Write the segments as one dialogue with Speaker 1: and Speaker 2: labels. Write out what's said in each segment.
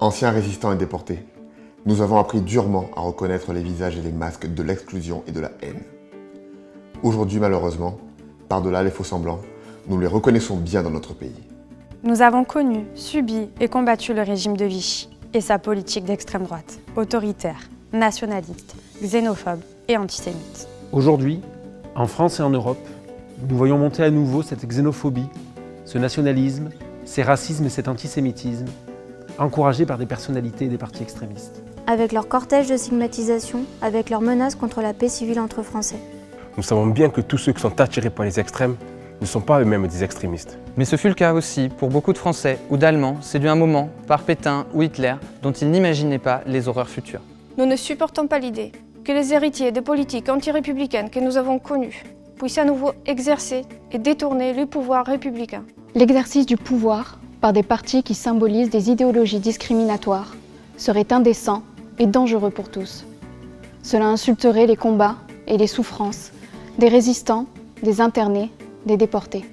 Speaker 1: Anciens résistants et déportés, nous avons appris durement à reconnaître les visages et les masques de l'exclusion et de la haine. Aujourd'hui, malheureusement, par-delà les faux-semblants, nous les reconnaissons bien dans notre pays.
Speaker 2: Nous avons connu, subi et combattu le régime de Vichy et sa politique d'extrême droite, autoritaire, nationaliste, xénophobe et antisémite.
Speaker 3: Aujourd'hui, en France et en Europe, nous voyons monter à nouveau cette xénophobie, ce nationalisme, ces racismes et cet antisémitisme, encouragés par des personnalités et des partis extrémistes.
Speaker 4: Avec leur cortège de stigmatisation, avec leurs menaces contre la paix civile entre Français.
Speaker 5: Nous savons bien que tous ceux qui sont attirés par les extrêmes ne sont pas eux-mêmes des extrémistes.
Speaker 6: Mais ce fut le cas aussi pour beaucoup de Français ou d'Allemands séduits un moment par Pétain ou Hitler dont ils n'imaginaient pas les horreurs futures.
Speaker 7: Nous ne supportons pas l'idée que les héritiers des politiques anti-républicaines que nous avons connues puissent à nouveau exercer et détourner le pouvoir républicain.
Speaker 8: L'exercice du pouvoir par des partis qui symbolisent des idéologies discriminatoires serait indécent et dangereux pour tous. Cela insulterait les combats et les souffrances des résistants, des internés, des déportés.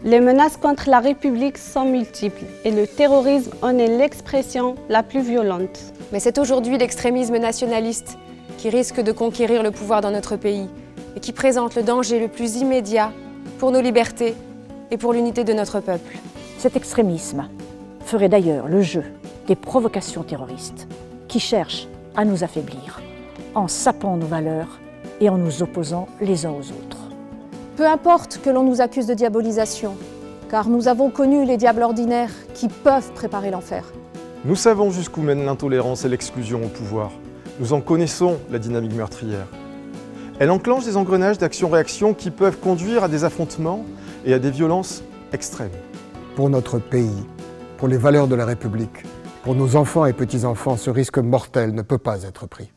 Speaker 9: Les menaces contre la République sont multiples et le terrorisme en est l'expression la plus violente.
Speaker 10: Mais c'est aujourd'hui l'extrémisme nationaliste qui risque de conquérir le pouvoir dans notre pays et qui présente le danger le plus immédiat pour nos libertés et pour l'unité de notre peuple.
Speaker 11: Cet extrémisme ferait d'ailleurs le jeu des provocations terroristes qui cherchent à nous affaiblir en sapant nos valeurs et en nous opposant les uns aux autres.
Speaker 12: Peu importe que l'on nous accuse de diabolisation, car nous avons connu les diables ordinaires qui peuvent préparer l'enfer.
Speaker 13: Nous savons jusqu'où mène l'intolérance et l'exclusion au pouvoir. Nous en connaissons la dynamique meurtrière. Elle enclenche des engrenages d'action-réaction qui peuvent conduire à des affrontements et à des violences extrêmes.
Speaker 14: Pour notre pays, pour les valeurs de la République, pour nos enfants et petits-enfants, ce risque mortel ne peut pas être pris.